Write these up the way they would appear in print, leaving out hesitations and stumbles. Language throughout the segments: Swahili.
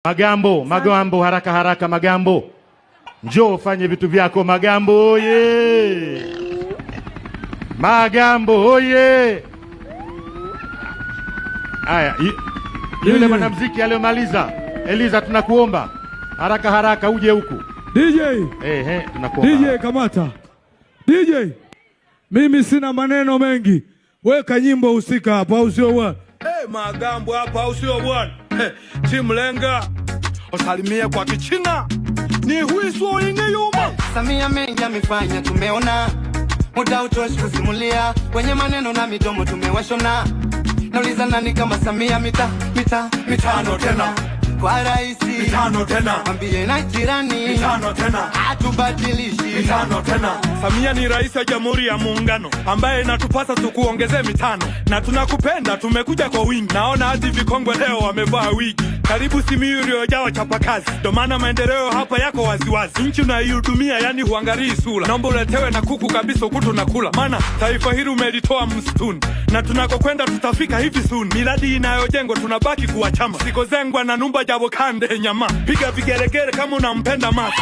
Magambo, haraka haraka Magambo. Njoo fanye vitu vyako Magambo, oye. Magambo, oye. Aya, yule mwanamuziki aliyomaliza. Eliza, tunakuomba. Haraka haraka uje huku. DJ. Tunakuomba. DJ kamata. DJ. Mimi sina maneno mengi. Weka nyimbo husika hapa au sio bwana? Magambo hapa au sio bwana? Chimlenga. Usalimie kwa Kichina. Ni huiso ingeyuma. Samia mengi amefanya tumeona. Muda utoshi kusimulia. Kwenye maneno na midomo tumewashona. Nauliza nani kama Samia mitano tena. Kwa raisi mitano tena. Mwambie na jirani mitano tena. Hatubadilishi mitano tena. Samia ni rais wa Jamhuri ya Muungano ambaye natupasa tukuongezee mitano. Na tunakupenda, tumekuja kwa wingi. Naona hadi vikongwe leo wamevaa wigi. Karibu Simiyu iliyojaa chapakazi. Ndio maana maendeleo hapa yako waziwazi. Nchi unaihudumia yani huangalii sura. Naomba uletewe na kuku kabisa ukutu nakula. Maana taifa hili umelitoa msituni. Na tunakokwenda tutafika hivi soon. Miradi inayojengwa tunabaki kuwachama. Sikozengwa na numba jabo kande nyama. Piga vigelegele kama unampenda masa.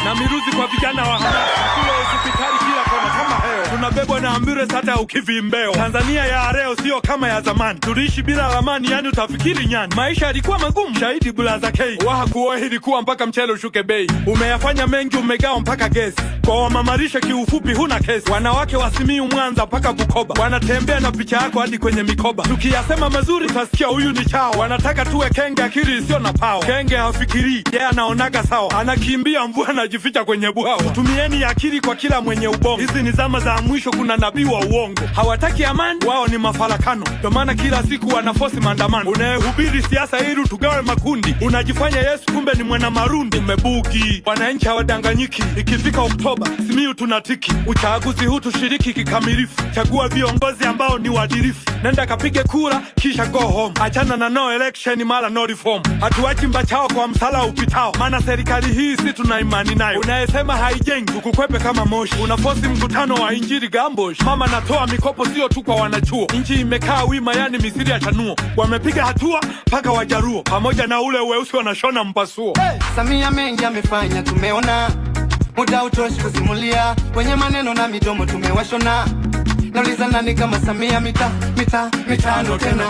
Na miruzi kwa vijana wa hamasa. Kule hospitali kila kona kama heo. Tunabebwa na ambulance hata ukivimbeo. Tanzania ya leo sio kama ya zamani. Tuliishi bila ramani yani utafikiri nyani. Maisha yalikuwa magumu. Shahidi Blaza K. Waha kuohili kuwa mpaka mchele ushuke bei. Umeyafanya mengi umegawa mpaka gesi. Kwa wamamarisha kiufupi huna kesi. Wanawake wa Simiyu Mwanza mpaka Bukoba. Wanatembea na picha yako hadi kwenye mikoba. Tukiyasema mazuri utasikia huyu ni chao. Wanataka tuwe kenge akili isio na pao. Kenge hafikiri, yeye anaonaga sawa. Anakimbia mvua anajificha kwenye bwawa. Tumieni akili kwa kila mwenye ubongo. Hizi ni zama za mwisho, kuna nabii wa uongo. Hawataki amani, wao ni mafarakano. Ndio maana kila siku wanafosi maandamano. Unayehubiri siasa ili tugawe makundi. Unajifanya Yesu kumbe ni mwana marundi. Umebuki, wananchi hawadanganyiki. Ikifika Oktoba, Simiyu tunatiki. Uchaguzi huu tushiriki kikamilifu. Chagua viongozi ambao ni waadilifu. Nenda kapige kura, kisha go home. Achana na no election mara no reform. Hatuachi mbachao kwa msala upitao. Maana serikali hii si tuna imani nayo. Unayesema haijengi, ukukwepe kama moshi. Unafosi mkutano wa injili gambosh. Mama natoa mikopo sio tu kwa wanachuo. Nchi imekaa wima yani Misiri ya chanuo. Wamepiga hatua paka Wajaruo. Pamoja na ule weusi wanashona mpasuo. Samia mengi amefanya tumeona. Muda utoshi kusimulia. Kwenye maneno na midomo tumewashona. Nauliza nani kama Samia mitano tena.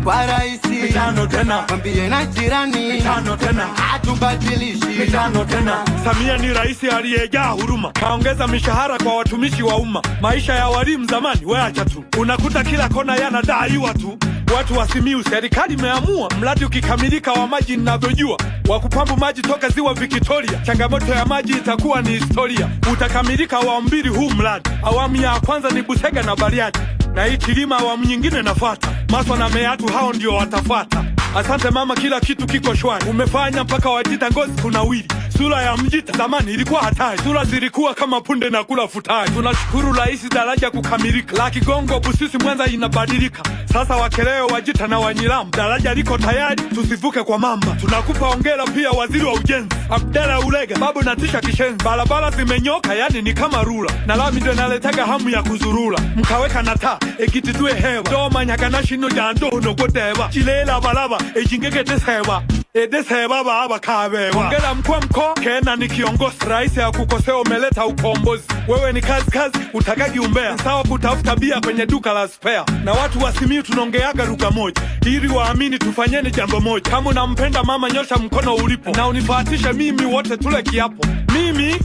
Kwa raisi mitano tena. Mwambie na jirani mitano tena. Hatubadilishi mitano tena. Samia ni rais aliyejaa huruma. Kaongeza mishahara kwa watumishi wa umma. Maisha ya walimu zamani weacha tu. Unakuta kila kona yanadaiwa tu. Watu wa Simiyu serikali imeamua. Mradi ukikamilika wa maji ninavyojua. Wakupambu maji toka ziwa Victoria. Changamoto ya maji itakuwa ni historia. Utakamilika awamu mbili huu mradi. Awamu ya kwanza ni Busega na Bariadi. Na hii kilima awamu nyingine nafuata. Maswa na Meatu hao ndio watafuata. Asante mama, kila kitu kiko shwari. Umefanya mpaka Wajita ngozi kunawiri. Sura ya Mjita zamani ilikuwa hatari. Sura zilikuwa kama punde na kula futari. Tunashukuru rais daraja kukamilika. La Kigongo Busisi Mwanza inabadilika. Sasa Wakeleo Wajita na Wanyiramu. Daraja liko tayari, tusivuke kwa mamba. Tunakupa hongera pia waziri wa ujenzi Abdalla Ulega. Babu natisha kishenzi. Barabara zimenyoka yani ni kama rula. Na lami ndio naletaga hamu ya kuzurula. Mkaweka na taa ekititue hewa. Doma nyakanashi no jando no godeba. Chilela balaba ejingeke teseba. Edeseba baba kabewa. Hongera mkoa Kena ni kiongozi. Rais ya kukosea umeleta ukombozi. Wewe ni kazi utakagi umbea. Sawa kutafuta bia kwenye duka la spare. Na watu wa Simiyu tunongeaga lugha moja. Ili waamini tufanyeni jambo moja. Kama unampenda mama nyosha mkono ulipo. Na unifuatishe mimi wote tule kiapo. Mimi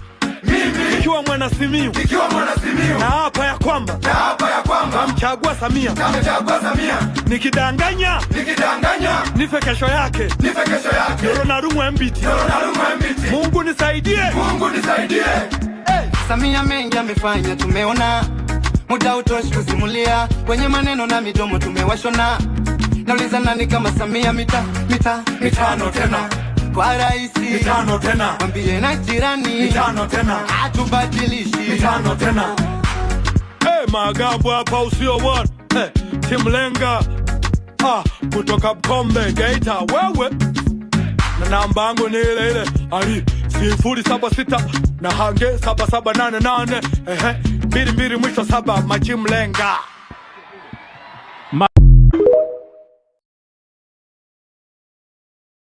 nikiwa mwana Simiyu. Na hapa ya kwamba namchagua Samia. Nikidanganya nife kesho yake. Yoronarumwe mbiti. Mungu nisaidie. Samia mengi amefanya tumeona. Muda utoshi kusimulia. Kwenye maneno na midomo tumewashona. Nauliza nani kama Samia mitano tena. Kwa raisi mitano tena. Mwambie na jirani mitano tena. Hatubadilishi mitano tena. Magambo hapa usio bwana. Chimlenga kutoka Bukombe Geita wewe. Na namba yangu ni ile ali 076 na hange 7788 22 mwisho 7 Machimlenga.